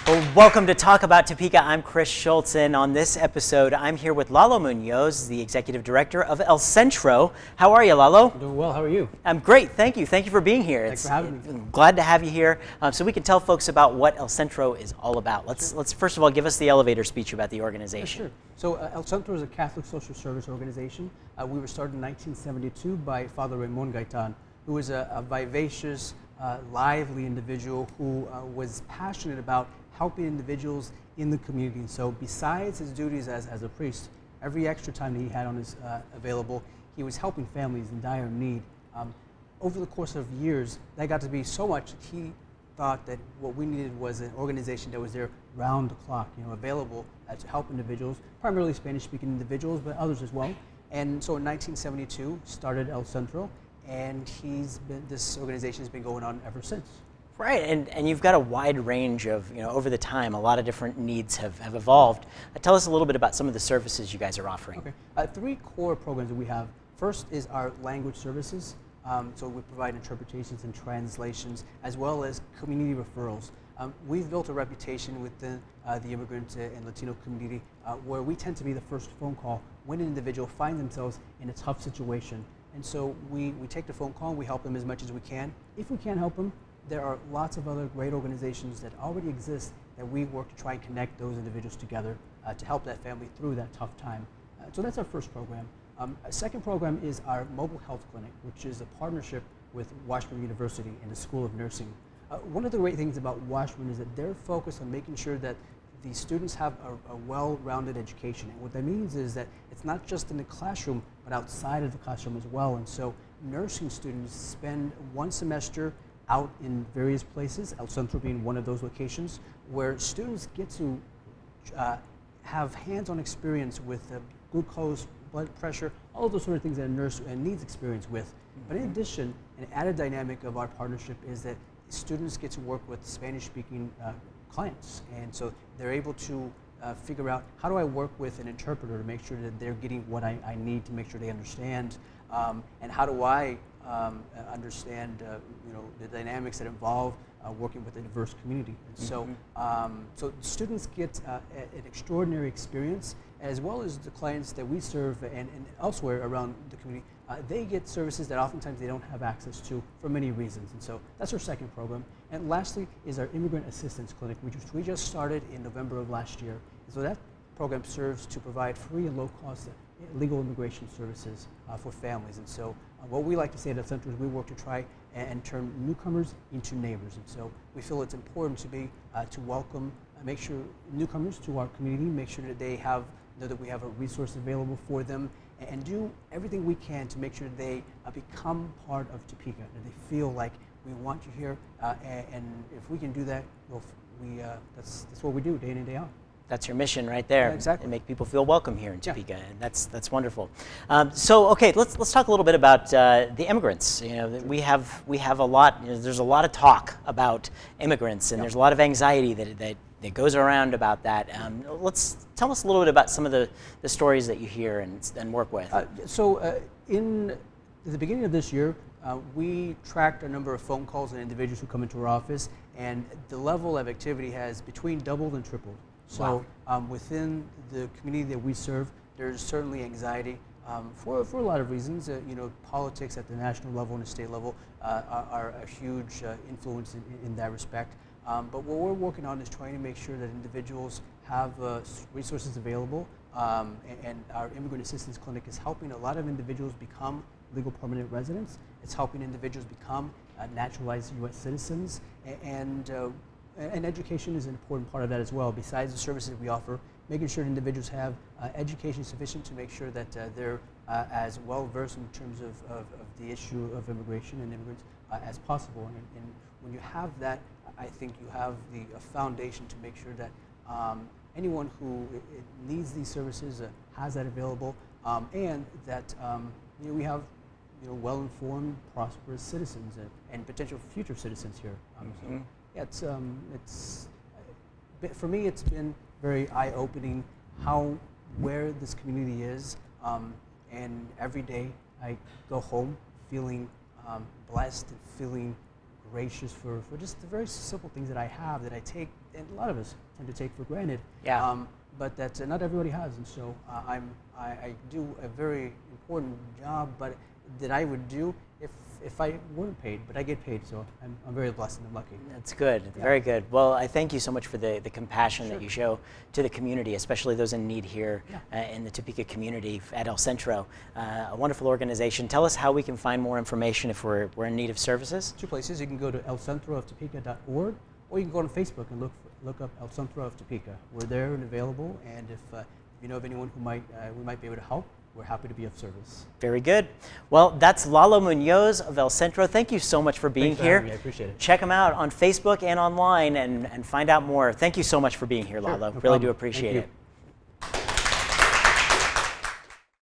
Well, welcome to Talk About Topeka. I'm Chris Schultz, and on this episode, I'm here with Lalo Muñoz, the Executive Director of El Centro. How are you, Lalo? I'm doing well. How are you? I'm great. Thank you. Thank you for being here. Thanks for having me. Glad to have you here, so we can tell folks about what El Centro is all about. Let's first of all give us the elevator speech about the organization. Yeah, sure. So El Centro is a Catholic social service organization. We were started in 1972 by Father Ramon Gaitan, who was a vivacious, lively individual who was passionate about helping individuals in the community. And so besides his duties as a priest, every extra time that he had on his available, he was helping families in dire need. Over the course of years, that got to be so much that he thought that what we needed was an organization that was there round the clock, available to help individuals, primarily Spanish-speaking individuals, but others as well. And so in 1972, started El Centro, and this organization has been going on ever since. Right, and you've got a wide range of, over the time, a lot of different needs have evolved. Tell us a little bit about some of the services you guys are offering. Okay, three core programs that we have. First is our language services. So we provide interpretations and translations, as well as community referrals. We've built a reputation within the immigrant and Latino community where we tend to be the first phone call when an individual finds themselves in a tough situation. And so we take the phone call and we help them as much as we can. If we can't help them, there are lots of other great organizations that already exist that we work to try and connect those individuals together to help that family through that tough time. So that's our first program. A second program is our mobile health clinic, which is a partnership with Washburn University and the School of Nursing. One of the great things about Washburn is that they're focused on making sure that the students have a well-rounded education. And what that means is that it's not just in the classroom, but outside of the classroom as well. And so nursing students spend one semester out in various places, El Centro being one of those locations, where students get to have hands-on experience with glucose, blood pressure, all of those sort of things that a nurse needs experience with. But in addition, an added dynamic of our partnership is that students get to work with Spanish-speaking clients. And so they're able to figure out, how do I work with an interpreter to make sure that they're getting what I need to make sure they understand, and how do I understand the dynamics that involve working with a diverse community. And so students get an extraordinary experience, as well as the clients that we serve and elsewhere around the community. They get services that oftentimes they don't have access to for many reasons. And so that's our second program. And lastly is our Immigrant Assistance Clinic, which we just started in November of last year. And so that program serves to provide free and low-cost legal immigration services for families. And so what we like to say at El Centro is we work to try and turn newcomers into neighbors. And so we feel it's important to welcome, make sure newcomers to our community, make sure that they know that we have a resource available for them, and do everything we can to make sure that they become part of Topeka, that they feel like we want you here, and if we can do that, that's what we do day in and day out. That's your mission right there. Yeah, exactly. And make people feel welcome here in Topeka, and that's wonderful. So okay, let's talk a little bit about the immigrants. We have a lot. There's a lot of talk about immigrants, and there's a lot of anxiety that goes around about that. Tell us a little bit about some of the stories that you hear and work with. In the beginning of this year, we tracked a number of phone calls and individuals who come into our office, and the level of activity has between doubled and tripled. So within the community that we serve, there's certainly anxiety for a lot of reasons. Politics at the national level and the state level are a huge influence in that respect. But what we're working on is trying to make sure that individuals have resources available, and our Immigrant Assistance Clinic is helping a lot of individuals become legal permanent residents. It's helping individuals become naturalized U.S. citizens, and education is an important part of that as well. Besides the services we offer, making sure individuals have education sufficient to make sure that they're as well versed in terms of the issue of immigration and immigrants as possible. And when you have that, I think you have a foundation to make sure that anyone who needs these services has that available, and that we have well-informed, prosperous citizens and potential future citizens here. So, yeah, for me, it's been very eye-opening where this community is, and every day I go home feeling blessed and feeling gracious for just the very simple things that I have that I take, and a lot of us tend to take for granted. Yeah. But that not everybody has, and so I do a very important job, but that I would do if I weren't paid, but I get paid, so I'm very blessed and I'm lucky. That's good, very good. Well, I thank you so much for the compassion that you show to the community, especially those in need here in the Topeka community at El Centro. A wonderful organization. Tell us how we can find more information if we're in need of services. 2 places. You can go to elcentrooftopeka.org, or you can go on Facebook and look up El Centro of Topeka. We're there and available, and if you know of anyone who we might be able to help, we're happy to be of service. Very good. Well, that's Lalo Muñoz of El Centro. Thank you so much for being Thanks for here. having me. I appreciate it. Check him out on Facebook and online and find out more. Thank you so much for being here, Lalo. No really problem. do appreciate Thank it. you.